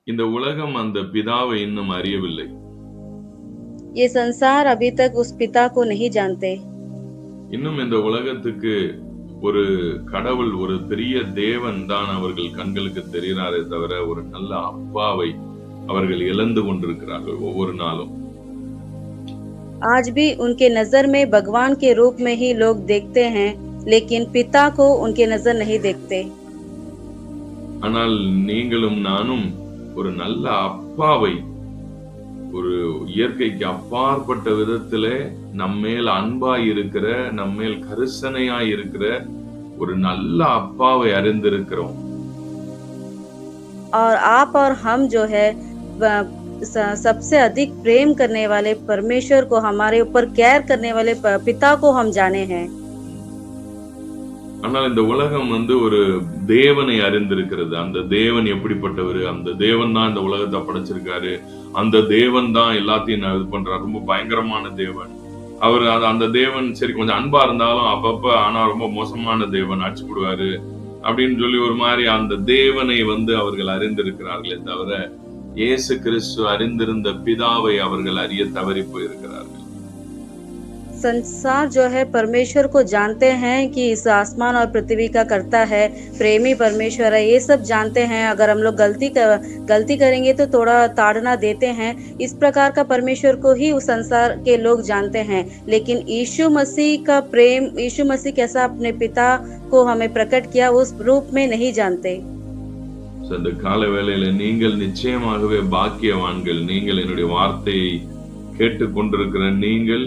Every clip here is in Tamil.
இந்த உலகம் அந்த பிதாவை இன்னும் அறியவில்லை. ये संसार अभी तक उस पिता को नहीं जानते। இன்னும் இந்த உலகத்துக்கு ஒரு கடவுள், ஒரு பெரிய தேவன் தான் அவர்கள் கண்களுக்கு தெரிகிறாரே தவிர ஒரு நல்ல அப்பாவை அவர்கள் இழந்து கொண்டிருக்கிறார்கள் ஒவ்வொரு நாளும். आज भी उनके नजर में भगवान के रूप में ही लोग देखते हैं, लेकिन पिता को उनके नजर नहीं देखते। ஆனால் நீங்களும் நானும் ஒரு நல்ல அப்பாவை, ஒரு இயற்கைக்கு அப்பாற்பட்ட விதத்திலே நம்மேல் அன்பாய் இருக்கிற, நம்மேல் கரிசனையாய் இருக்கிற ஒரு நல்ல அப்பாவை அறிந்திருக்கிறோம். और आप और हम जो है सबसे अधिक प्रेम करने वाले परमेश्वर को, हमारे ऊपर केयर करने वाले पिता को हम जाने हैं। ஆனால் இந்த உலகம் ஒரு தேவனை அறிந்திருக்கிறது. அந்த தேவன் எப்படிப்பட்டவர், அந்த தேவன் தான் இந்த உலகத்தை படைச்சிருக்காரு, அந்த தேவன் தான் எல்லாத்தையும் இது பண்றாரு, ரொம்ப பயங்கரமான தேவன் அவர். அந்த தேவன் சரி கொஞ்சம் அன்பா இருந்தாலும் அப்பப்ப ஆனா ரொம்ப மோசமான தேவன், அடிச்சு போடுவாரு அப்படின்னு சொல்லி ஒரு மாதிரி அந்த தேவனை அவர்கள் அறிந்திருக்கிறார்களே தவிர இயேசு கிறிஸ்து அறிந்திருந்த பிதாவை அவர்கள் அறிய தவறி போயிருக்கிறார்கள். संसार जो है परमेश्वर को जानते हैं कि इस आसमान और पृथ्वी का करता है, प्रेमी परमेश्वर है, ये सब जानते हैं। अगर हम लोग गलती करेंगे तो थोड़ा ताड़ना देते हैं। इस प्रकार का परमेश्वर को ही उस संसार के लोग जानते हैं, लेकिन यीशु मसीह का प्रेम, यीशु मसीह कैसा अपने पिता को हमें प्रकट किया, उस रूप में नहीं जानते। இந்த கால வேளையில நீங்கள் நிச்சயமாகவே பாக்கியவான்கள். நீங்கள் என்னுடைய வார்த்தையை கேட்டுக்கொண்டிருக்கிற நீங்கள்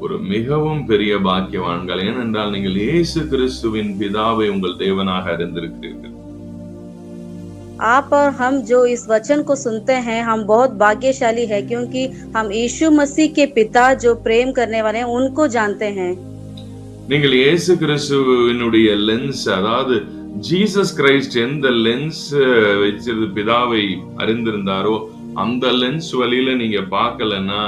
ஒரு மிகவும் பெரிய பாக்கியவான்கள். ஏனென்றால் நீங்கள் இயேசு கிறிஸ்துவின் பிதாவை உங்கள் தேவனாக அறிந்திருக்கிறீர்கள். आप और हम जो इस वचन को सुनते हैं, हम बहुत भाग्यशाली है, क्योंकि हम यीशु मसीह के पिता जो प्रेम करने वाले हैं उनको जानते हैं। நீங்கள் இயேசு கிறிஸ்துவினுடைய லென்ஸ், அதாவது ஜீசஸ் கிரைஸ்ட் எந்த லென்ஸ் வச்சிருந்து பிதாவை அறிந்திருந்தாரோ அந்த லென்ஸ் வழியில நீங்க பார்க்கலன்னா,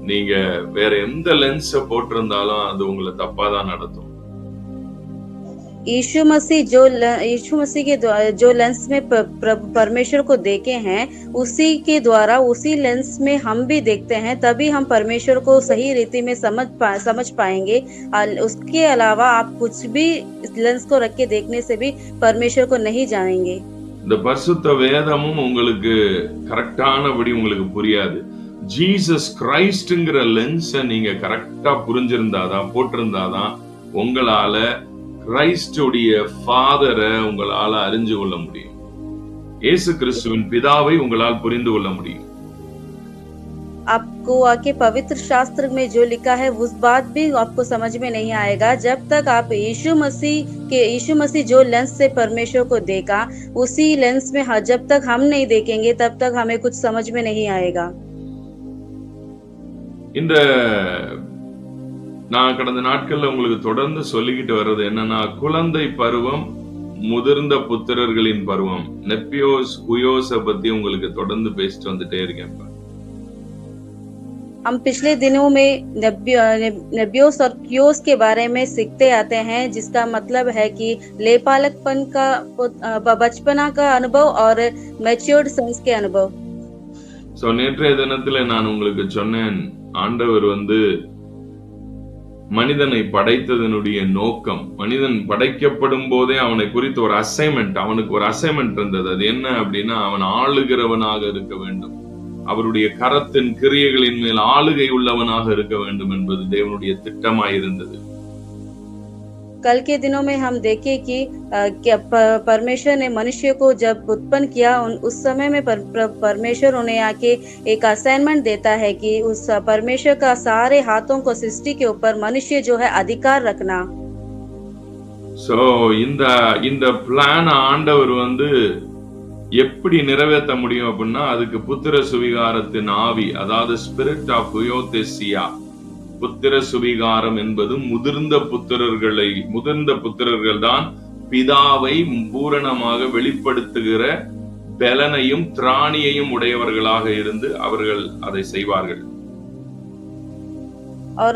நீங்க வேற எந்த லென்ஸ் போட்டிருந்தாலும் அது உங்களை தப்பாதான் நடத்தும். यीशु मसीह के जो लेंस में परमेश्वर को देखे हैं, उसी के द्वारा, उसी लेंस में हम भी देखते हैं, तभी हम परमेश्वर को सही रीति में समझ पाएंगे। उसके अलावा आप कुछ भी लेंस को रख के देखने से भी परमेश्वर को नहीं जानेंगे। இந்த பரிசுத்த வேதமும் உங்களுக்கு கரெக்டானபடி உங்களுக்கு புரியாது. ஜீசஸ் கிரைஸ்ட்ங்கிற லென்ஸை நீங்க கரெக்டா புரிஞ்சிருந்தாதான், போட்டிருந்தாதான் உங்களால கிரைஸ்டுடைய ஃபாதரை உங்களால அறிஞ்சு கொள்ள முடியும். இயேசு கிறிஸ்துவின் பிதாவை உங்களால் புரிந்து கொள்ள முடியும். आपको आके पवित्र शास्त्र में जो लिखा है उस बात भी आपको समझ में नहीं आएगा जब तक आप यीशु मसीह जो लेंस से परमेश्वर को देखा, उसी लेंस में जब तक हम नहीं देखेंगे तब तक हमें कुछ समझ में नहीं आएगा। இந்த நான் கடந்த நாட்கள்ல உங்களுக்கு தொடர்ந்து சொல்லிக்கிட்டு வர்றது என்னன்னா, குழந்தை பருவம், முதிர்ந்த புத்திரர்களின் பருவம், நெப்பியோஸ் குயோஸை பத்தி உங்களுக்கு தொடர்ந்து பேசிட்டு வந்துட்டே இருக்கேன். हम पिछले दिनों में नबियोस और क्योस के बारे में सीखते आते हैं, जिसका मतलब है कि लेपालकपन का, बचपना का अनुभव और मैच्योर्ड सन्स के अनुभव। நேற்றைய தினத்துல நான் உங்களுக்கு சொன்னேன், ஆண்டவர் மனிதனை படைத்ததனுடைய நோக்கம், மனிதன் படைக்கப்படும் போதே அவனை குறித்து ஒரு அசைன்மெண்ட், அவனுக்கு ஒரு அசைன்மெண்ட் இருந்தது. அது என்ன அப்படின்னா, அவன் ஆளுகிறவனாக இருக்க வேண்டும், அவருடைய கரத்தின் கிரியைகளின் மேல் ஆளுகை உள்ளவனாக இருக்க வேண்டும் என்பது தேவனுடைய திட்டமாய் இருந்தது. कल के दिनों में हम देखे कि परमेश्वर ने मनुष्य को जब उत्पन्न किया, उस समय में परमेश्वर उन्हें आके एक असाइनमेंट देता है कि उस परमेश्वर का सारे हाथों को सृष्टि के ऊपर मनुष्य जो है अधिकार रखना। சோ இந்த பிளான் ஆண்டவர் எப்படி நிறைவேற்ற முடியும் அப்படின்னா, அதுக்கு புத்திர சுவிகாரத்தின் ஆவி, அதாவது ஸ்பிரிட் ஆஃப் யுயோதெசியா, புத்திர சுவிகாரம் என்பது முதிர்ந்த புத்திரர்கள் தான் பிதாவை பூரணமாக வெளிப்படுத்துகிற பலனையும் திராணியையும் உடையவர்களாக இருந்து அவர்கள் அதை செய்வார்கள். और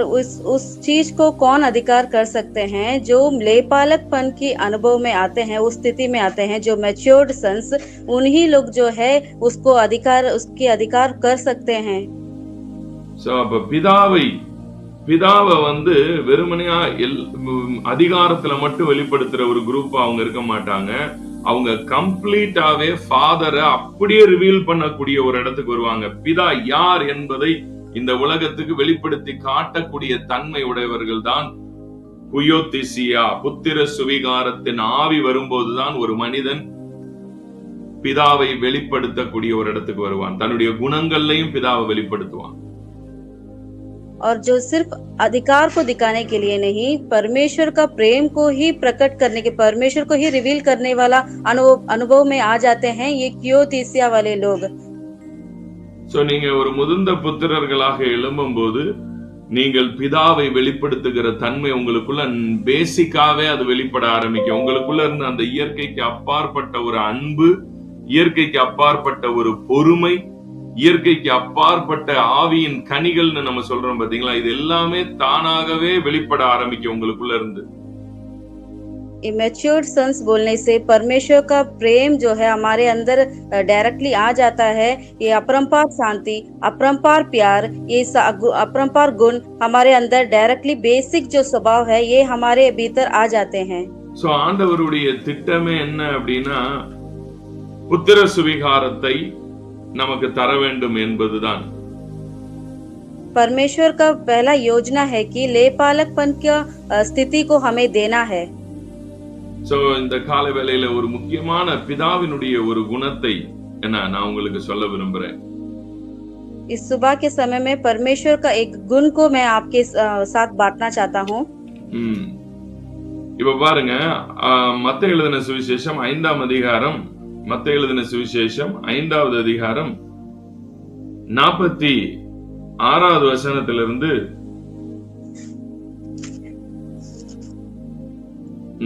उस चीज को कौन अधिकार कर सकते हैं? जो लेपालकपन की अनुभव में आते हैं, उस स्थिति में आते हैं, जो मैच्योर्ड सन्स, उन्हीं लोग जो है उसको उसके अधिकार कर सकते हैं। சோ அப்ப பிதாவை வந்து வெறுமனையா அதிகாரத்துல மட்டும் வெளிப்படுத்துற ஒரு குரூப் அவங்க இருக்க மாட்டாங்க. அவங்க கம்ப்ளீட்டாவே ஃபாதரை அப்படியே ரிவீல் பண்ணக்கூடிய ஒரு இடத்துக்கு வருவாங்க. பிதா யார் என்பதை இந்த உலகத்துக்கு வெளிப்படுத்தி காட்டக்கூடிய தன்மை உடையவர்கள் தான் ஹுயோதிசியா. புத்திர சுவிகாரத்தின் ஆவி வரும்போதுதான் ஒரு மனிதன் பிதாவை வெளிப்படுத்தக்கூடிய ஒரு இடத்துக்கு வருவான். தன்னுடைய குணங்கள்லையும் பிதாவை வெளிப்படுத்துவான். और जो सिर्फ अधिकार को दिखाने के लिए नहीं, परमेश्वर का प्रेम को ही प्रकट करने के, परमेश्वर को ही रिवील करने वाला अनुभव में आ जाते हैं ये थियोतीसिया वाले लोग। சோ நீங்க ஒரு முதிர்ந்த புத்திரர்களாக எழும்பும் போது நீங்கள் பிதாவை வெளிப்படுத்துகிற தன்மை உங்களுக்குள்ள பேசிக்காவே அது வெளிப்பட ஆரம்பிக்கும். உங்களுக்குள்ள இருந்த அந்த இயற்கைக்கு அப்பாற்பட்ட ஒரு அன்பு, இயற்கைக்கு அப்பாற்பட்ட ஒரு பொறுமை, இயற்கைக்கு அப்பாற்பட்ட ஆவியின் கனிகள்னு நம்ம சொல்றோம் பாத்தீங்களா, இது எல்லாமே தானாகவே வெளிப்பட ஆரம்பிக்கும் உங்களுக்குள்ள இருந்து. इमेच्योर्ड सन्स बोलने से परमेश्वर का प्रेम जो है हमारे अंदर डायरेक्टली आ जाता है। ये अपरंपार शांति, अपरंपार प्यार, ये अपरंपार गुण हमारे अंदर डायरेक्टली बेसिक जो स्वभाव है ये हमारे भीतर आ जाते हैं। சோ ஆண்டவருடைய திட்டமே என்ன அப்படின்னா புத்திர சுவிகாரத்தை நமக்கு தர வேண்டும் என்பதுதான். परमेश्वर का पहला योजना है कि लेपालकपन की स्थिति को हमें देना है। சோ இந்த கால வேளையில ஒரு முக்கியமான பிதாவினுடைய ஒரு குணத்தை என்ன நான் உங்களுக்கு சொல்ல விரும்புறேன். इस सुबह के समय में परमेश्वर का एक गुण को मैं आपके साथ बांटना चाहता हूँ। இப்ப பாருங்க, மத்தேயு எழுதின சுவிசேஷம் 5ஆம் அதிகாரம், மத்தேயு எழுதின சுவிசேஷம் 5வது அதிகாரம் 46வது வசனத்திலிருந்து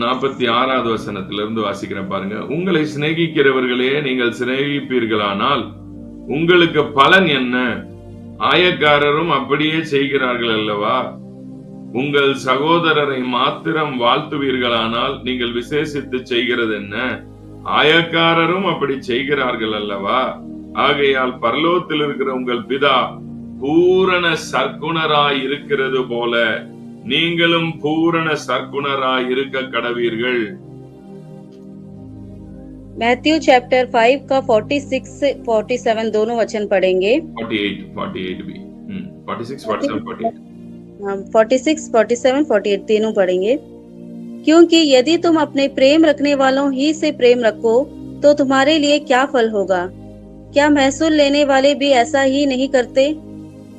46வது வசனத்திலிருந்து வாசிக்கிறேன் பாருங்க. உங்களை சிநேகிக்கிறவர்களே நீங்கள் சிநேகிப்பீர்களானால் உங்களுக்கு பலன் என்ன? ஆயக்காரரும் அப்படியே செய்கிறார்கள் அல்லவா? உங்கள் சகோதரரை மாத்திரம் வாழ்த்துவீர்களானால் நீங்கள் விசேஷித்து செய்கிறது என்ன? ஆயக்காரரும் அப்படி செய்கிறார்கள் அல்லவா? ஆகையால் பரலோகத்தில் இருக்கிற உங்கள் பிதா பூரண சற்குணராய் இருக்கிறது போல நீங்களும் பூரண சற்குணராய் இருக்க கடவீர்கள். मैथ्यू चैप्टर 5 का 46 से 47 दोनों वचन पढ़ेंगे। 48 भी 46 47 48 46 47 48 तीनों पढ़ेंगे। क्योंकि यदि तुम अपने प्रेम रखने वालों ही से प्रेम रखो तो तुम्हारे लिए क्या फल होगा? क्या महसूल लेने वाले भी ऐसा ही नहीं करते?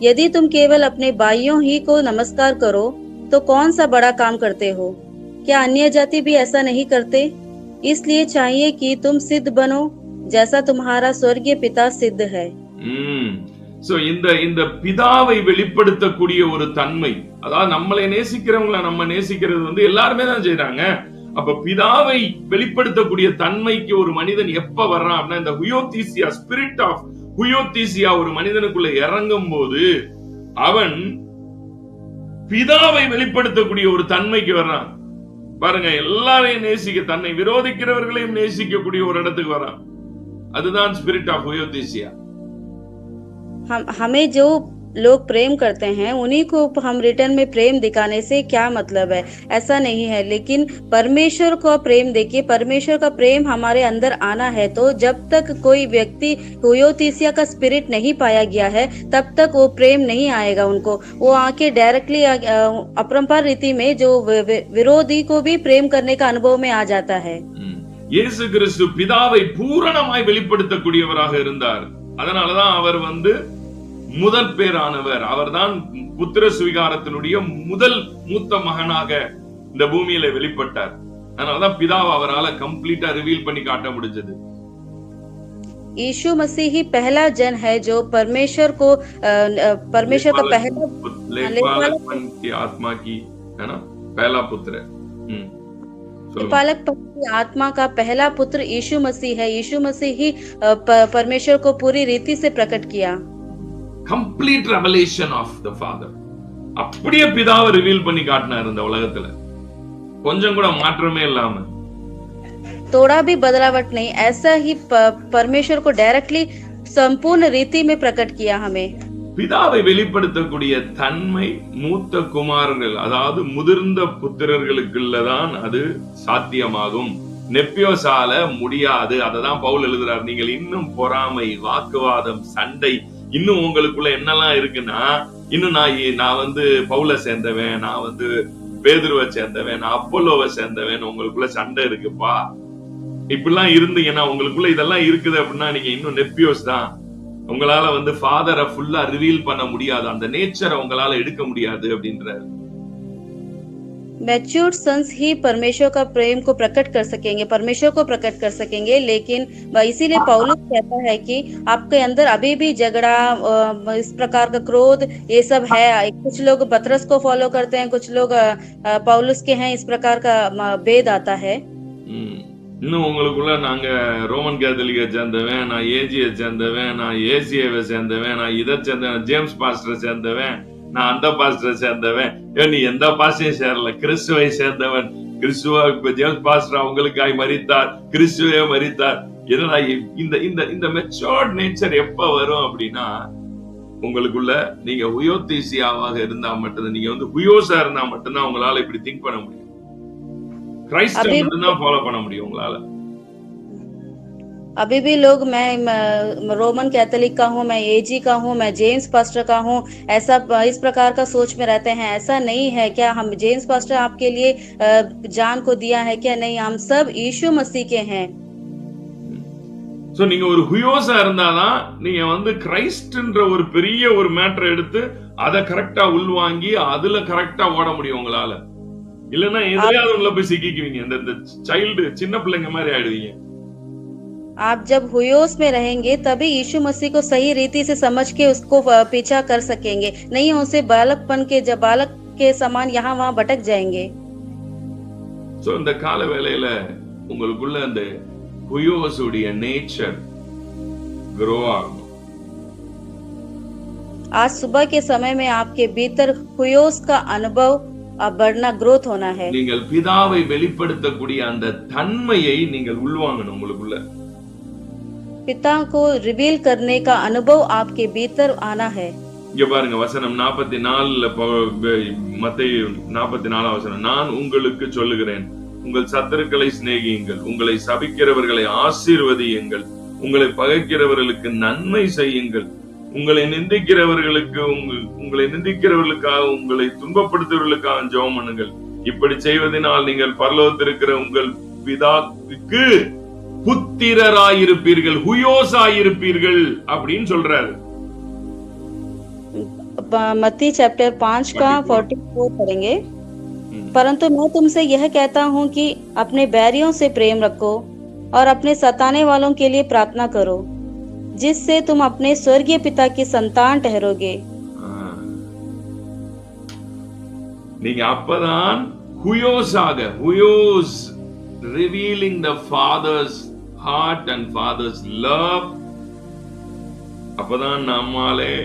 यदि तुम केवल अपने भाइयों ही को नमस्कार करो तो कौन सा बड़ा काम करते हो? क्या अन्य जाति भी ऐसा नहीं करते? इसलिए चाहिए कि तुम सिद्ध बनो जैसा तुम्हारा स्वर्गीय पिता सिद्ध है। சோ இந்த பிதாவை வெளிப்படுத்தக்கூடிய ஒரு தன்மை, அதாவது நம்மளை நேசிக்கிறவங்கள நம்ம நேசிக்கிறது வந்து எல்லாருமே தான் செய்றாங்க. அப்ப பிதாவை வெளிப்படுத்தக்கூடிய தன்மைக்கு ஒரு மனிதன் எப்ப வர்றான் அப்படின்னா இந்த ஹுயோதீசியா, ஸ்பிரிட் ஆஃப் ஹுயோதீசியா ஒரு மனிதனுக்குள்ள இறங்கும் போது அவன் பிதாவை வெளிப்படுத்தக்கூடிய ஒரு தன்மைக்கு வர்றான். பாருங்க, எல்லாரையும் நேசிக்க, தன்னை விரோதிக்கிறவர்களையும் நேசிக்கக்கூடிய ஒரு இடத்துக்கு வரான். அதுதான் ஸ்பிரிட் ஆஃப் ஹுயோதீசியா. हमें जो लोग प्रेम करते हैं उन्हीं को हम रिटर्न में प्रेम दिखाने से क्या मतलब है? ऐसा नहीं है, लेकिन परमेश्वर को प्रेम देखिए, परमेश्वर का प्रेम हमारे अंदर आना है। तो जब तक कोई व्यक्ति हुयोतीसिया का स्पिरिट नहीं पाया गया है तब तक वो प्रेम नहीं आएगा उनको। वो आके डायरेक्टली अपरंपार रीति में जो विरोधी को भी प्रेम करने का अनुभव में आ जाता है। இயேசு கிறிஸ்து பிதாவை பூரணமாய் வெளிப்படுத்தக்கூடியவராக இருந்தார். அதனாலதான் அவர் வந்து முதல் பேரானவர். அவர்தான் புத்திர சுவிகாரத்தினுடைய முதல் மூத்த மகனாக இந்த பூமியில வெளிப்பட்டார். அதனாலதான் பிதாவை அவரால கம்ப்ளீட்டா ரிவீல் பண்ணி காட்ட முடிஞ்சது. यीशु मसीह ही पहला जन है जो परमेश्वर को परमेश्वर का पहला लेपालकपन की आत्मा की है ना पहला पुत्र है। लेपालकपन की आत्मा का पहला पुत्र यीशु मसीह है। यीशु मसीह ही परमेश्वर को पूरी रीति से प्रकट किया। Complete revelation of the father. அப்படியே பிதாவை ரிவீல் பண்ணி காட்டினார் இந்த உலகத்துல, கொஞ்சம் கூட மாற்றமே இல்லாம. थोड़ा भी बदलावट नहीं, ऐसा ही परमेश्वर को डायरेक्टली संपूर्ण रीति में प्रकट किया हमें। பிதாவை வெளிப்படுத்தக்கூடிய தன்மை மூத்த குமாரர்கள், அதாவது முதிர்ந்த புத்திரர்களுக்குள்ளதான் அது சாத்தியமாகும். நெப்பியோசால முடியாது. அததான் பவுல் எழுதுறார், நீங்கள் இன்னும் பொறாமை, வாக்குவாதம், சண்டை இன்னும் உங்களுக்குள்ள என்னெல்லாம் இருக்குன்னா, இன்னும் நான் பவுலை சேர்ந்தவன், நான் பேதுருவை சேர்ந்தவன், நான் அப்போலோவை சேர்ந்தவன், உங்களுக்குள்ள சண்டை இருக்குப்பா. இப்படிலாம் இருந்தீங்கன்னா, உங்களுக்குள்ள இதெல்லாம் இருக்குது அப்படின்னா நீங்க இன்னும் நெப்பியோஸ் தான். உங்களால ஃபாதரை ஃபுல்லா ரிவீல் பண்ண முடியாது, அந்த நேச்சரை உங்களால எடுக்க முடியாது அப்படின்றாரு. मैच्योर्ड सन्स ही परमेश्वर का प्रेम को प्रकट कर सकेंगे, परमेश्वर को प्रकट कर सकेंगे। लेकिन इसीलिए पौलुस कहता है कि आपके अंदर अभी भी झगड़ा, इस प्रकार का क्रोध, ये सब है। कुछ लोग पतरस को फॉलो करते हैं, कुछ लोग पौलुस के हैं, इस प्रकार का भेद आता है। இன்னும் உங்களுக்குள்ள நாங்க ரோமன் கேத்தலிக்கை சேர்ந்தவன், நான் ஏஜியை சேர்ந்தவன், நான் ஏசியாவை சேர்ந்தவன், நான் இதை சேர்ந்தவன், ஜேம்ஸ் பாஸ்டரை சேர்ந்தவன், நான் அந்த பாஸ்டரை சேர்ந்தவன். நீ எந்த பாஸ்டரையும் சேரல, கிறிஸ்துவை சேர்ந்தவன். கிறிஸ்துவ ஜேம்ஸ் பாஸ்டர் உங்களுக்காய் மரித்தார், கிறிஸ்துவே மரித்தார். என்னடா இந்த மெச்சூர்ட் நேச்சர் எப்ப வரும் அப்படின்னா, உங்களுக்குள்ள நீங்க உயோதீசியாவாக இருந்தா மட்டும்தான், நீங்க உயோசா இருந்தா மட்டும்தான் உங்களால இப்படி திங்க் பண்ண முடியும். கிறிஸ்துவை மட்டும்தான் ஃபாலோ பண்ண முடியும் உங்களால. अभी भी लोग मैं रोमन कैथोलिक का हूँ, मैं एजी का हूँ, मैं जेम्स पास्टर का हूँ, ऐसा इस प्रकार का सोच में रहते हैं। ऐसा नहीं है। क्या हम जेम्स पास्टर आपके लिए जान को दिया है? क्या नहीं, हम सब यीशु मसीह के हैं। சோ நீங்க ஒரு ஹுயோஸா இருந்தாதான் நீங்க கிரைஸ்ட்ன்ற ஒரு பெரிய ஒரு மேட்டர் எடுத்து அதை கரெக்டா உள்வாங்கி அதுல கரெக்டா ஓட முடியும் உங்களால. இல்லன்னா எதுலயாவது உள்ள போய் சிக்கிக்குவீங்க, இந்த சைல்டு சின்ன பிள்ளைங்க மாதிரி ஆயிடுவீங்க. आप जब हुयोस में रहेंगे तभी यीशु मसीह को सही रीति से समझ के उसको पीछा कर सकेंगे, नहीं उसे बालकपन के जब बालक के समान यहाँ वहाँ भटक जाएंगे। சோ இந்த கால வேளையில உங்களுக்குள்ள அந்த ஹுயோஸுடைய நேச்சர் grow ஆகும். आज सुबह के समय में आपके भीतर हुयोस का अनुभव बढ़ना, ग्रोथ होना है। நீங்கள் பிதாவை வெளிப்படுத்தக்கூடிய அந்த தன்மையை நீங்கள் உள்வாங்கணும் உங்களுக்குள்ள. पिता को रिवील करने का अनुभव आपके भीतर आना है। இங்க பாருங்க வசனம் 44ல மத்தேயு 44 வசனம், நான் உங்களுக்கு சொல்லுகிறேன், உங்கள் சத்துருக்களை சிநேகியுங்கள், உங்களை சபிக்கிறவர்களை ஆசீர்வதியுங்கள், உங்களை பகைக்கிறவர்களுக்கு நன்மை செய்யுங்கள், உங்களை நிந்திக்கிறவர்களுக்காக உங்களை துன்பப்படுத்துவர்களுக்காக ஜெபம் பண்ணுங்கள். இப்படி செய்வதனால் நீங்கள் பரலோகத்தில் இருக்கிற உங்கள் பிதாவுக்கு புத்திரராயிருப்பீர்கள், ஹுயோஸாயிருப்பீர்கள் அப்படின்னு சொல்றாரு. मत्ती चैप्टर 5 का 44 पढ़ेंगे। परंतु मैं तुमसे यह कहता हूँ कि अपने बैरियों से प्रेम रखो और अपने सताने वालों के लिए प्रार्थना करो, जिससे तुम अपने स्वर्गीय पिता की संतान ठहरोगे। நீங்க அப்பதான் ஹுயோஸாக, ஹுயோஸ் revealing the father's heart and father's love, அப்பதான் நம்மாலே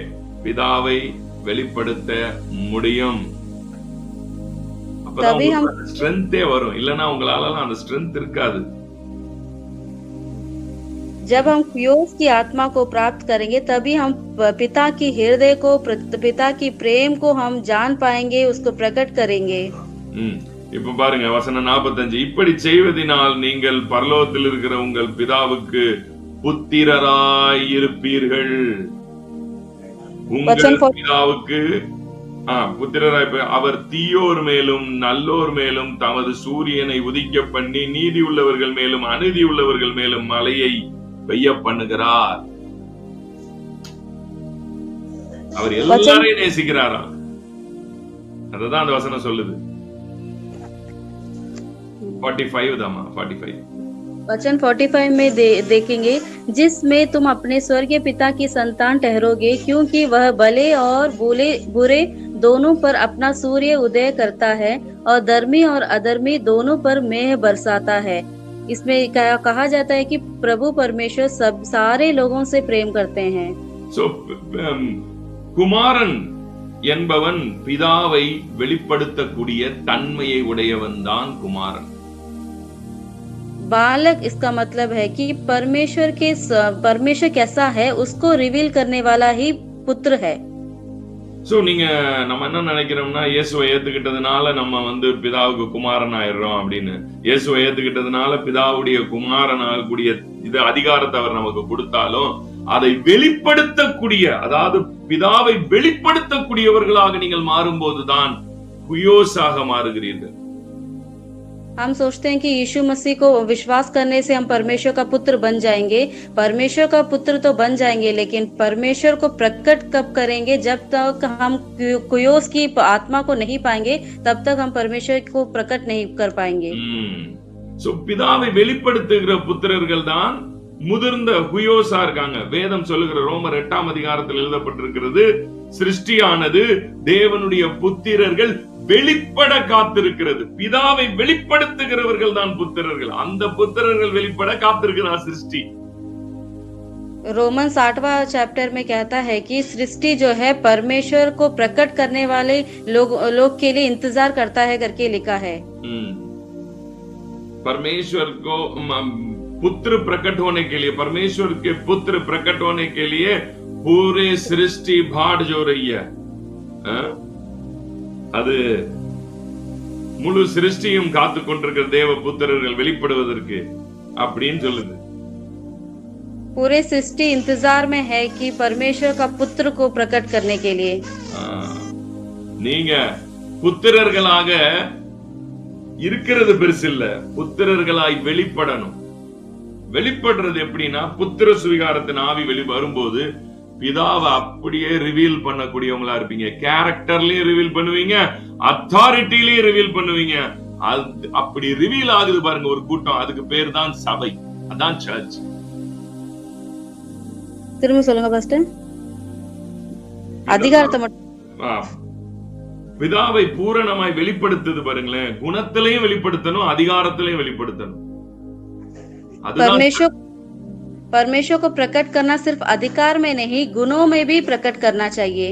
பிதாவை வெளிப்படுத்த முடியும். அப்பதான் ஸ்ட்ரென்த்தே வரும், இல்லனா உங்களால அந்த ஸ்ட்ரென்த் இருக்காது. जब हम हुयोस की आत्मा को प्राप्त करेंगे तभी हम पिता की हृदय को, पिता की प्रेम को हम जान पाएंगे, उसको प्रकट करेंगे। இப்ப பாருங்க வசனம் 45, இப்படி செய்வதனால் நீங்கள் பரலோகத்தில் இருக்கிற உங்கள் பிதாவுக்கு புத்திரராய் இருப்பீர்கள். உங்கள் பிதாவுக்கு புத்திரராய், அவர் தீயோர் மேலும் நல்லோர் மேலும் தமது சூரியனை உதிக்க பண்ணி நீதி உள்ளவர்கள் மேலும் அநீதி உள்ளவர்கள் மேலும் மழையை பெய்ய பண்ணுகிறார். அவர் எல்லாரையும் நேசிக்கிறாராம். அதுதான் அந்த வசனம் சொல்லுது. 45 दामा 45 वचन 45 में देखेंगे, जिसमें तुम अपने स्वर्गीय पिता की संतान ठहरोगे, क्योंकि वह भले और बुरे दोनों पर अपना सूर्य उदय करता है और धर्मी और अधर्मी दोनों पर मेह बरसाता है। इसमें कहा जाता है कि प्रभु परमेश्वर सब सारे लोगों से प्रेम करते हैं। So कुमारन என்பவன் பிதாவை வெளிப்படுத்தக்கூடிய தன்மையை உடையவன் தான் குமாரன். बालक इसका मतलब है कि परमेश्वर कैसा है उसको रिवील करने वाला ही पुत्र है. சோ நம்ம என்ன நினைக்கிறோம்னா, இயேசுவை ஏத்துக்கிட்டதுனால நம்ம பிதாவுக்கு குமாரன் ஆயிடுறோம் அப்படின்னு. இயேசுவை ஏத்துக்கிட்டதுனால பிதாவுடைய குமாரன் ஆகக்கூடிய இது அதிகாரத்தை அவர் நமக்கு கொடுத்தாலும், அதை வெளிப்படுத்தக்கூடிய, அதாவது பிதாவை வெளிப்படுத்தக்கூடியவர்களாக நீங்கள் மாறும்போதுதான் குயோஸாக மாறுகிறீர்கள். हम सोचते हैं कि यीशु मसीह को विश्वास करने से हम परमेश्वर का पुत्र बन जाएंगे. परमेश्वर का पुत्र तो बन जाएंगे, लेकिन परमेश्वर को प्रकट कब करेंगे? जब तक हम कुयोस की आत्मा को नहीं पाएंगे, तब तक हम परमेश्वर को प्रकट नहीं कर पाएंगे. சோ பிதாவை வெளிப்படுத்துகிற புத்திரர்கள் தான் முதிர்ந்த குயோஸா இருக்காங்க. வேதம் சொல்லுகிற ரோமர் 8ஆம் அதிகாரத்தில் எழுதப்பட்டிருக்கிறது, சிருஷ்டியானது தேவனுடைய புத்திரர்கள் வெளிப்பட காத்திருக்கிறது. பிதாவை வெளிப்படுத்துகிறவர்கள் தான் புத்திரர்கள். அந்த புத்திரர்கள் வெளிப்பட காத்திருக்கிறார் சிருஷ்டி. रोमन 8वां चैप्टर में कहता है कि सृष्टि जो है परमेश्वर को प्रकट करने वाले लोग के लिए इंतजार करता है करके लिखा है. परमेश्वर को पुत्र प्रकट होने के लिए, परमेश्वर के पुत्र प्रकट होने के लिए पूरे सृष्टि भाड़ जो रही है, அது முழு சிருஷ்டியும் காத்து கொண்டிருக்கிற தேவ புத்திரர்கள் வெளிப்படுவதற்கு அப்படின்னு சொல்லுது. पूरे सृष्टि इंतजार में है कि परमेश्वर का पुत्र को प्रकट करने के लिए. நீங்க புத்திரர்களாக இருக்கிறது பெருசு இல்ல, புத்திரர்களாய் வெளிப்படணும். வெளிப்படுறது எப்படின்னா, புத்திர சுவிகாரத்தின் ஆவி வரும்போது பிதாவை அப்படியே ரிவீல் பண்ணக்கூடியவங்களா இருப்பீங்க. கேரக்டர்லயும் ரிவீல் பண்ணுவீங்க, அத்தாரிட்டிலயும் ரிவீல் பண்ணுவீங்க. அப்படி ரிவீல் ஆகுது பாருங்க ஒரு கூட்டம், அதுக்கு பேர் தான் சபை, அதான் சர்ச். திரும்ப சொல்லுங்க பாஸ்டர். அதிகாரத்தை மட்டும் பிதாவை பூரணமாய் வெளிப்படுத்துது பாருங்களேன். குணத்திலையும் வெளிப்படுத்தணும், அதிகாரத்திலையும் வெளிப்படுத்தணும். परमेश्वर को प्रकट करना सिर्फ अधिकार में नहीं, गुणों में भी प्रकट करना चाहिए.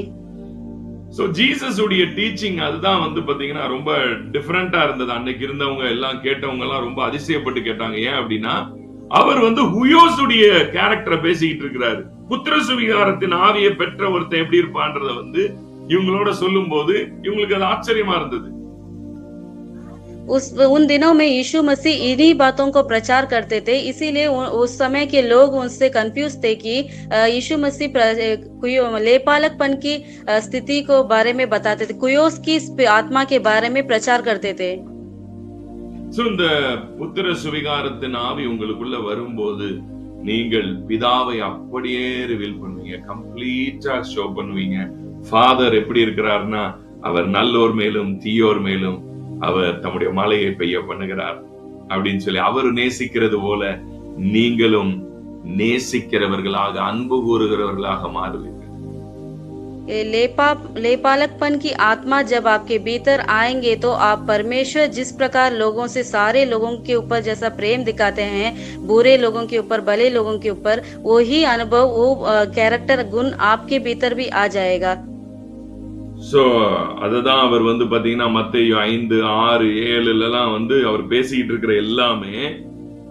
சோ ஜீசஸ் உடைய டீச்சிங் அதுதான் பாத்தீங்கன்னா ரொம்ப டிஃபரெண்டா இருந்தது. அன்னைக்கு இருந்தவங்க எல்லாம் கேட்டவங்க எல்லாம் ரொம்ப அதிசயப்பட்டு கேட்டாங்க. ஏன் அப்படின்னா, அவர் ஹுயோஸ் உடைய கேரக்டரை பேசிக்கிட்டு இருக்கிறாரு. புத்திர சுவிகாரத்தின் ஆவியை பெற்ற ஒருத்தன் எப்படி இருப்பான்றத இவங்களோட சொல்லும் போது இவங்களுக்கு அது ஆச்சரியமா இருந்தது. उन दिनों में यीशु मसीह इन्हीं बातों को प्रचार करते थे, इसीलिए उस समय के लोग उनसे कंफ्यूज थे कि यीशु मसीह लेपालकपन की स्थिति को बारे में बताते थे, कुयोस की आत्मा के बारे में प्रचार करते थे. இந்த புத்திர சுவிகாரத்தின் ஆவி உங்களுக்குள்ள வரும்போது நீங்கள் பிதாவை அப்படியே ரிவீல் பண்ணுவீங்க, கம்ப்ளீட்டா ஷோ பண்ணுவீங்க. ஃபாதர் எப்படி இருக்கிறார்னா, அவர் நல்லோர் மேலும் தீயோர் மேலும் அவர் தம்முடைய மலையை பெய்ய பண்ணுகிறார் அப்படின்னு சொல்லி அவர் நேசிக்கிறது போல நீங்களும் நேசிக்கிறவர்களாக, அன்பு கூறுகிறவர்களாக மாறுவீர்கள். लेपालकपन की आत्मा जब आपके भीतर आएंगे तो आप परमेश्वर जिस प्रकार लोगों से, सारे लोगों के ऊपर जैसा प्रेम दिखाते हैं, बुरे लोगों के ऊपर, भले लोगों के ऊपर, वही अनुभव, वो कैरेक्टर गुण आपके भीतर भी आ जाएगा. சோ அததான் அவர் பாத்தீங்கன்னா மத்தேயு 5, 6, 7 அவர் பேசிக்கிட்டு இருக்கிற எல்லாமே,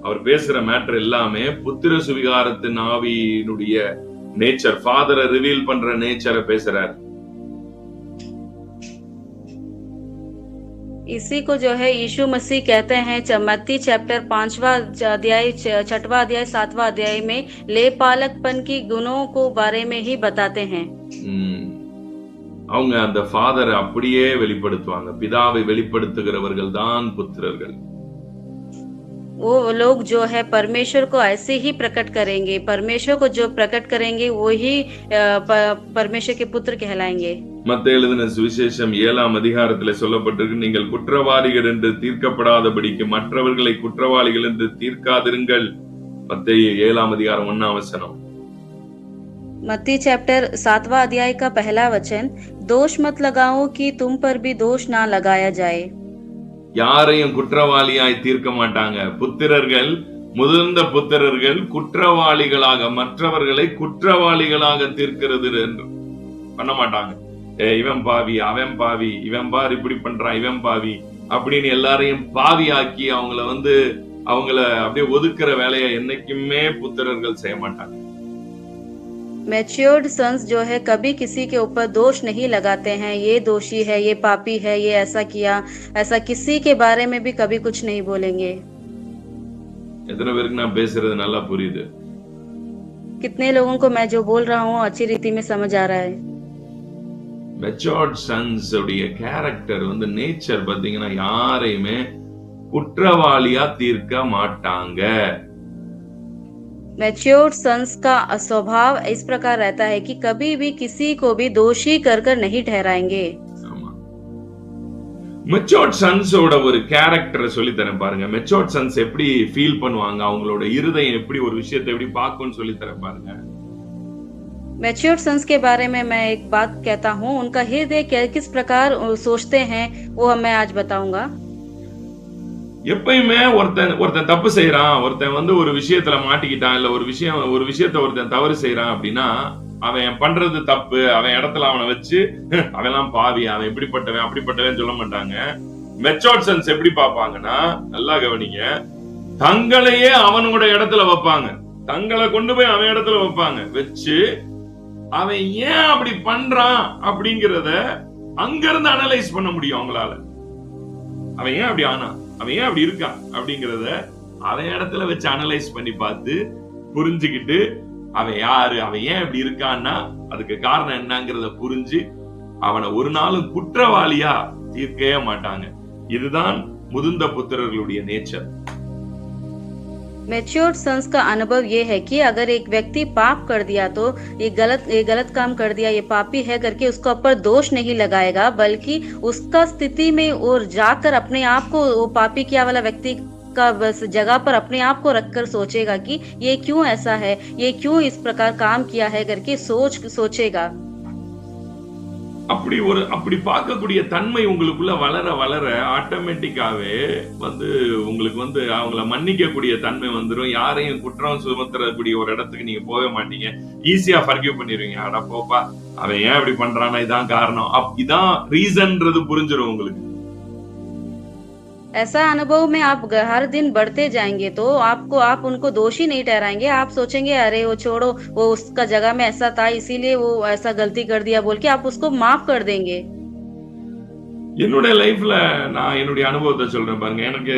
அவர் பேசுற மேட்டர் எல்லாமே புத்திர சுவிகாரத்தின் ஆவியினுடைய நேச்சர், ஃபாதரை ரிவீல் பண்ற நேச்சரை பேசுறார். इसी को जो है यीशु मसीह कहते हैं मत्ती चैप्टर 5वां अध्याय, 6वां अध्याय, 7वां अध्याय में लेपालकपन की गुणों को बारे में ही बताते हैं. அவங்க அந்த ஃபாதரை அப்படியே வெளிப்படுத்துவாங்க. பிதாவை வெளிப்படுத்துகிறவர்கள் தான் புத்திரர்கள். वो लोग जो है परमेश्वर को ऐसे ही प्रकट करेंगे, परमेश्वर को जो प्रकट करेंगे वो ही परमेश्वर के पुत्र कहलाएंगे. மத்தேயு எழுதின சுவிசேஷம் 7ஆம் அதிகாரத்திலே சொல்லப்பட்டிருக்கு, நீங்கள் குற்றவாளிகள் என்று தீர்க்கப்படாதபடிக்கு மற்றவர்களை குற்றவாளிகள் என்று தீர்க்காதிருங்கள். மத்தேயு 7ஆம் அதிகாரம் 1ஆம் வசனம். मत्ती चैप्टर 7वां अध्याय का पहला वचन, दोष मत लगाओ कि तुम पर भी दोष ना लगाया जाए. யாரையும் குற்றவாளியாய் தீர்க்க மாட்டாங்க. புத்திரர்கள், முதிர்ந்த புத்திரர்கள் குற்றவாளிகளாக, மற்றவர்களை குற்றவாளிகளாக தீர்க்கிறது பண்ண மாட்டாங்க. இவன் பாவி, அவன் பாவி, இவன் பார் இப்படி பண்றான், இவன் பாவி அப்படின்னு எல்லாரையும் பாவி ஆக்கி அவங்கள அப்படியே ஒதுக்குற வேலையை என்னைக்குமே புத்திரர்கள் செய்ய மாட்டாங்க. मैच्योर्ड सन्स जो है कभी किसी के ऊपर दोष नहीं लगाते हैं, ये दोषी है, ये पापी है, ये ऐसा किया, ऐसा किसी के बारे में भी कभी कुछ नहीं बोलेंगे। எத்தனை பேருக்கு நான் பேசுறது நல்லா புரியுது? कितने लोगों को मैं जो बोल रहा हूँ अच्छी रीति में समझ आ रहा है? மெச்சோர்ட் சன்ஸ் உடைய கேரக்டர் நேச்சர் பாத்தீங்கன்னா யாரையுமே குற்றவாளியா தீர்க்க மாட்டாங்க. मैच्योर्ड सन्स का स्वभाव इस प्रकार रहता है कि कभी भी किसी को भी दोषी कर कर नहीं ठहराएंगे। மெச்சோர்ட் சன்ஸோட ஒரு கேரக்டரை சொல்லி தரேன் பாருங்க. மெச்சோர்ட் சன்ஸ் எப்படி ஃபீல் பண்ணுவாங்க, அவங்களோட இருதயம் எப்படி ஒரு விஷயத்தை எப்படி பார்க்கும்னு சொல்லி தரேன் பாருங்க. मैच्योर्ड सन्स के बारे में मैं एक बात कहता हूँ, उनका हृदय किस प्रकार सोचते हैं वो मैं आज बताऊंगा। எப்பயுமே ஒருத்தன் தப்பு செய்யறான், ஒருத்தன் ஒரு விஷயத்துல மாட்டிக்கிட்டான், இல்ல ஒரு விஷயத்த ஒருத்தன் தவறு செய்யறான் அப்படின்னா அவன் பண்றது தப்பு, அவன் இடத்துல அவனை வச்சு அவெல்லாம் பாவி, அவன் இப்படிப்பட்டவன் அப்படிப்பட்டவன் சொல்ல மாட்டாங்க. மெச்சோர்ட் சன்ஸ் எப்படி பார்ப்பாங்கன்னா, நல்லா கவனிங்க, தங்களையே அவனோட இடத்துல வைப்பாங்க, தங்களை கொண்டு போய் அவன் இடத்துல வைப்பாங்க, வச்சு அவன் ஏன் அப்படி பண்றான் அப்படிங்கறத அங்க இருந்து அனலைஸ் பண்ண முடியும் அவங்களால. அவன் ஏன் அப்படி ஆனா, அவன் ஏன் அப்படி இருக்கான் அப்படிங்கறத அவன் இடத்துல வச்சு அனலைஸ் பண்ணி பார்த்து புரிஞ்சுக்கிட்டு அவன் யாரு, அவன் ஏன் இப்படி இருக்கான்னா அதுக்கு காரணம் என்னங்கிறத புரிஞ்சு அவனை ஒரு நாளும் குற்றவாளியா தீர்க்கவே மாட்டாங்க. இதுதான் முதிர்ந்த புத்திரர்களுடைய நேச்சர். मैच्योर्ड सन्स का अनुभव ये है कि अगर एक व्यक्ति पाप कर दिया तो ये गलत काम कर दिया, ये पापी है करके उसके ऊपर दोष नहीं लगाएगा, बल्कि उसका स्थिति में और जाकर अपने आप को वो पापी किया वाला व्यक्ति का बस जगह पर अपने आप को रखकर सोचेगा कि ये क्यों ऐसा है, ये क्यों इस प्रकार काम किया है करके सोचेगा। அப்படி பார்க்கக்கூடிய தன்மை உங்களுக்குள்ள வளர வளர ஆட்டோமேட்டிக்காவே உங்களுக்கு அவங்கள மன்னிக்க கூடிய தன்மை வந்துடும். யாரையும் குற்றம் சுமத்துறக்கூடிய ஒரு இடத்துக்கு நீங்க போக மாட்டீங்க, ஈஸியா ஃபர்கிவ் பண்ணிடுவீங்க. அட போப்பா, அவன் ஏன் இப்படி பண்றானா, இதான் காரணம், இதான் ரீசன்ன்றது புரிஞ்சிடும் உங்களுக்கு. ऐसा अनुभव में आप हर दिन बढ़ते जाएंगे तो आप उनको दोषी नहीं ठहराएंगे, आप सोचेंगे अरे वो छोड़ो, वो उसका जगह में ऐसा था इसीलिए वो ऐसा गलती कर दिया बोल के आप उसको माफ कर देंगे। என்னுடைய லைஃப்ல நான் என்னுடைய அனுபவத்தை சொல்றேன் பாருங்க. எனக்கு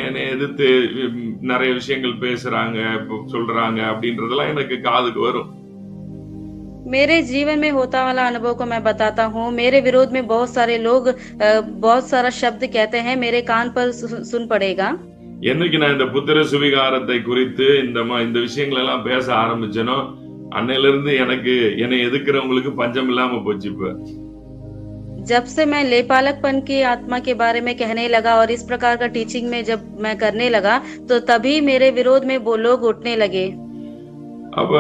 என்னை எதிர்த்து நிறைய விஷயங்கள் பேசுறாங்க, சொல்றாங்க அப்படின்றதெல்லாம் எனக்கு காதுக்கு வரும். मेरे जीवन में होता वाला अनुभव को मैं बताता हूँ। मेरे विरोध में बहुत सारे लोग बहुत सारा शब्द कहते हैं, मेरे कान पर सुन पड़ेगा। என்னைக்கு நான் இந்த புத்திர சுவிகாரத்தை குறித்து இந்த விஷயங்கள் எல்லாம் பேச ஆரம்பிச்சேனோ அன்னையில இருந்து என்னை எதிர்க்கிறவங்களுக்கு பஞ்சம் இல்லாம போச்சு. இப்ப जब से मैं लेपालकपन की आत्मा के बारे में कहने लगा और इस प्रकार का टीचिंग में जब मैं करने लगा तो तभी मेरे विरोध में वो लोग उठने लगे। அப்ப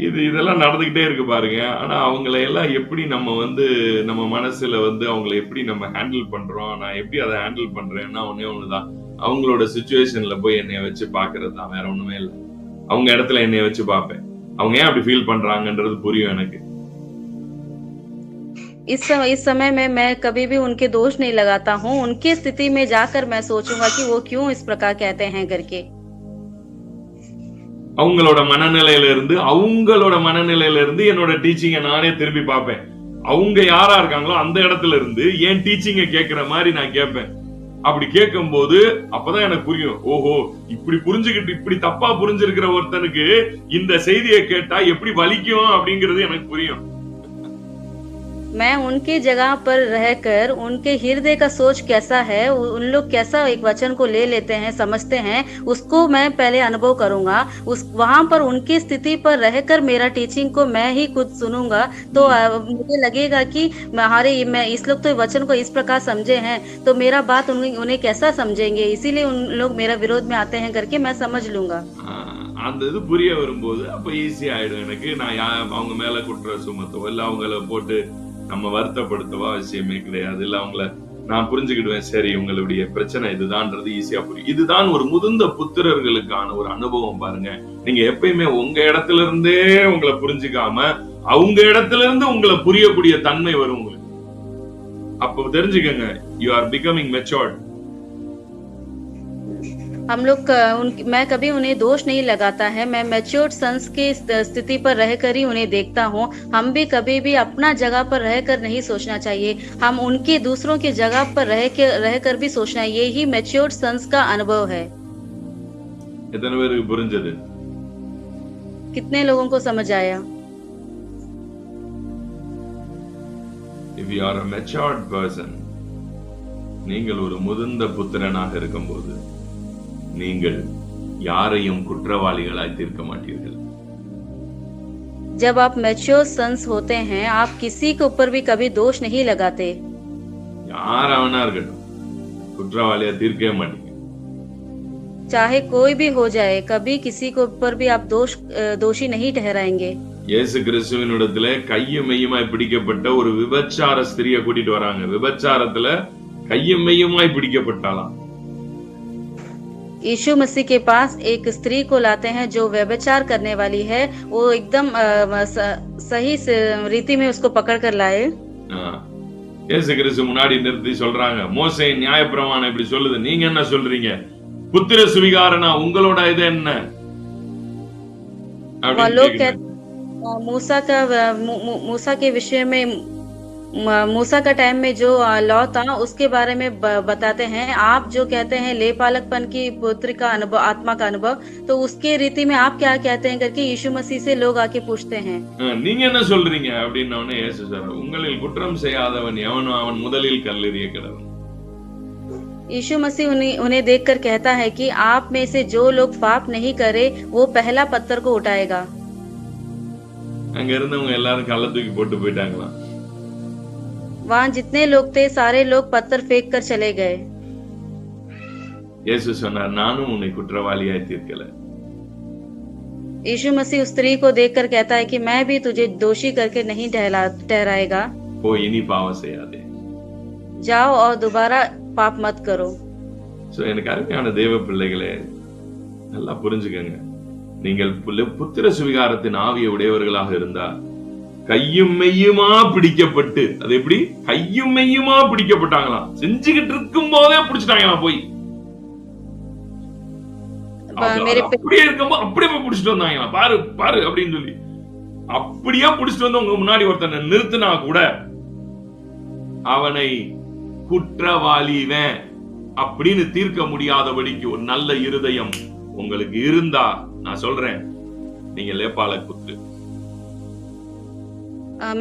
இதெல்லாம் நடந்துகிட்டே இருக்கு பாருங்க. ஆனா அவங்களை எல்லாம் எப்படி நம்ம மனசுல அவங்களை எப்படி நம்ம ஹேண்டில் பண்றோம், நான் எப்படி அதை ஹேண்டில் பண்றேன்னா ஒண்ணுதான், அவங்களோட சிச்சுவேஷன்ல போய் என்னைய வச்சு பாக்குறது தான், வேற ஒண்ணுமே இல்லை. அவங்க இடத்துல என்னைய வச்சு பார்ப்பேன், அவங்க ஏன் அப்படி ஃபீல் பண்றாங்கன்றது புரியும் எனக்கு. इस समय में मैं कभी भी उनके दोष नहीं लगाता हूँ, उनकी स्थिति में जाकर मैं सोचूंगा कि वो क्यों इस प्रकार कहते हैं करके। அவங்களோட மனநிலையில இருந்து என்னோட டீச்சிங்கை நானே திருப்பி பார்ப்பேன். அவங்க யாரா இருக்காங்களோ அந்த இடத்துல இருந்து என் டீச்சிங்கை கேட்கிற மாதிரி நான் கேட்பேன். அப்படி கேட்கும் போது அப்பதான் எனக்கு புரியும், ஓஹோ இப்படி புரிஞ்சுக்கிட்டு இப்படி தப்பா புரிஞ்சிருக்கிற ஒருத்தனுக்கு இந்த செய்தியை கேட்டா எப்படி வலிக்கும் அப்படிங்கிறது எனக்கு புரியும். मैं उनकी जगह पर रहकर उनके हृदय का सोच कैसा है, उन लोग कैसा एक वचन को ले लेते हैं, समझते हैं, उसको मैं पहले अनुभव करूंगा। वहां पर उनकी स्थिति पर रहकर मेरा टीचिंग को मैं ही खुद सुनूंगा तो मुझे लगेगा कि मैं इस लोग तो वचन को इस प्रकार समझे हैं तो मेरा बात उन्हें कैसा समझेंगे, इसीलिए उन लोग मेरा विरोध में आते हैं करके मैं समझ लूंगा। அந்த இது புரிய வரும்போது அப்ப ஈஸி ஆயிடும் எனக்கு. நான் அவங்க மேல குற்ற சுமத்தவோ இல்ல அவங்கள போட்டு நம்ம வருத்தப்படுத்தவோ அவசியமே கிடையாது. இல்ல அவங்கள நான் புரிஞ்சுக்கிடுவேன். சரி, உங்களுடைய பிரச்சனை இதுதான்றது ஈஸியா புரியும். இதுதான் ஒரு முதிர்ந்த புத்திரர்களுக்கான ஒரு அனுபவம் பாருங்க. நீங்க எப்பயுமே உங்க இடத்துல இருந்தே உங்களை புரிஞ்சுக்காம அவங்க இடத்துல இருந்து உங்களை புரியக்கூடிய தன்மை வரும் உங்களுக்கு. அப்போ தெரிஞ்சுக்கங்க, யூ ஆர் பிகமிங் மெச்சூர்ட். हम लोग मैं कभी उन्हें दोष नहीं लगाता है, मैं मैच्योर्ड सन्स की स्थिति पर रहकर ही उन्हें देखता हूँ। हम भी कभी भी अपना जगह पर रहकर नहीं सोचना चाहिए, हम उनके दूसरों की जगह पर रहकर भी सोचना, यही मैच्योर्ड सन्स का अनुभव है। எத்தனை பேருக்கு புரிஞ்சது? कितने लोगों को समझ आया? If you are a matured person, நீங்கள் ஒரு முதிர்ந்த புத்திரனாக இருக்கும்போது நீங்கள் யாரையும் குற்றவாளிகளாய் தீர்க்க மாட்டீர்கள். जब आप मैच्योर सन्स होते हैं, आप किसी के ऊपर भी कभी दोष नहीं लगाते। யாராவனா இருக்கட்டும், குற்றவாளியா தீர்க்கவே மாட்டீங்க. चाहे कोई भी हो जाए, कभी किसी के ऊपर भी आप दोषी नहीं ठहराएंगे। இயேசு கிறிஸ்துவினிடத்துல கையும் மெய்யுமாய் பிடிக்கப்பட்ட ஒரு விபச்சார ஸ்திரியை கூட்டிட்டு வராங்க. விபச்சாரத்துல கையும் மெய்யுமாய் பிடிக்கப்பட்டாலாம். यीशु मसीह के पास एक स्त्री को लाते हैं जो व्यभिचार करने वाली है, वो एकदम सही रीति में उसको पकड़ कर लाए। இயேசு கிறிஸ்து முன்னாடி நிறுத்தி சொல்றாங்க, மோசேயின் நியாயப்பிரமாணம் இப்படி சொல்லுது, நீங்க என்ன சொல்றீங்க? புத்திர சுவிகாரனா உங்களோட இது என்ன? मूसा के विषय में, मूसा का टाइम में जो लॉ था उसके बारे में बताते हैं। आप जो कहते हैं लेपालकपन की पुत्र का अनुभव, आत्मा का अनुभव, तो उसके रीति में आप क्या कहते हैं करके यीशु मसीह से लोग आके पूछते हैं। நீங்க என்ன சொல்றீங்க அப்படின்னே இயேசு சொல்றார், உங்களில் குற்றம் செய்யாதவன் எவனோ அவன் முதலில் கல்லெறிய கடவன். यीशु मसीह उन्हें देखकर कहता है कि आप में से जो लोग पाप नहीं करे वो पहला पत्थर को उठाएगा। அங்க இருந்தவங்க எல்லாரும் கல்ல தூக்கி போட்டு போயிட்டாங்களாம். वहाँ जितने लोग थे सारे लोग पत्थर फेंक कर चले गए। இயேசு சொன்னார், நானும் உன்னை குற்றவாளியாய் தீர்க்கல. यीशु मसीह उस स्त्री को देखकर कहता है कि मैं भी तुझे दोषी करके नहीं ठहराएगा। போ, இனி பாவம் செய்யாதே. जाओ और दोबारा पाप मत करो। சோ எனக்கு அருமையான தேவ பிள்ளைகளே, நல்லா புரிஞ்சுக்கங்க. நீங்கள் புத்திர சுவிகாரத்தின் ஆவியை உடையவர்களாக இருந்தா கையும் மெய்யுமா பிடிக்கப்பட்டு, அது எப்படி கையும் மெய்யுமா பிடிக்கப்பட்டாங்களாம், செஞ்சுக்கிட்டு இருக்கும் போதே பிடிச்சிட்டாங்களாம். போய் அப்படியே இருக்கும்போது அப்படியே போய் பிடிச்சிட்டு வந்தாங்களாம். பாரு பாரு அப்படின்னு சொல்லி அப்படியே பிடிச்சிட்டு வந்து உங்க முன்னாடி ஒருத்தனை நிறுத்தினா கூட அவனை குற்றவாளிவன் அப்படின்னு தீர்க்க முடியாதபடிக்கு ஒரு நல்ல இருதயம் உங்களுக்கு இருந்தா, நான் சொல்றேன், நீங்க லேபாலக் புத்திர.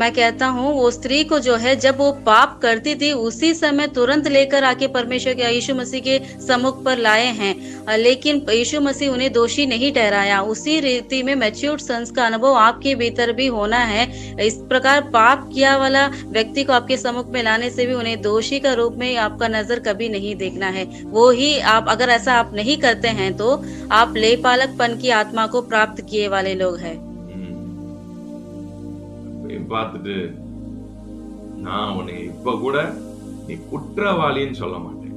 मैं कहता हूँ वो स्त्री को जो है, जब वो पाप करती थी उसी समय तुरंत लेकर आके परमेश्वर के यीशु मसीह के सम्मुख पर लाए हैं, लेकिन यीशु मसीह उन्हें दोषी नहीं ठहराया। उसी रीति में मैच्योर्ड सन्स का अनुभव आपके भीतर भी होना है। इस प्रकार पाप किया वाला व्यक्ति को आपके सम्मुख में लाने से भी उन्हें दोषी का रूप में आपका नजर कभी नहीं देखना है। वो ही आप, अगर ऐसा आप नहीं करते हैं तो आप लेपालकपन की आत्मा को प्राप्त किए वाले लोग हैं। பார்த்துட்டு நான் உன்னை இப்ப கூட நீ குற்றவாளின்னு சொல்ல மாட்டேன்.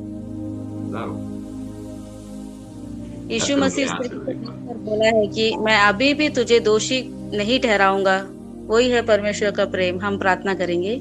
यीशु मसीह बोला है कि मैं अभी भी तुझे दोषी नहीं ठहराऊंगा। वही है परमेश्वर का प्रेम। हम प्रार्थना करेंगे।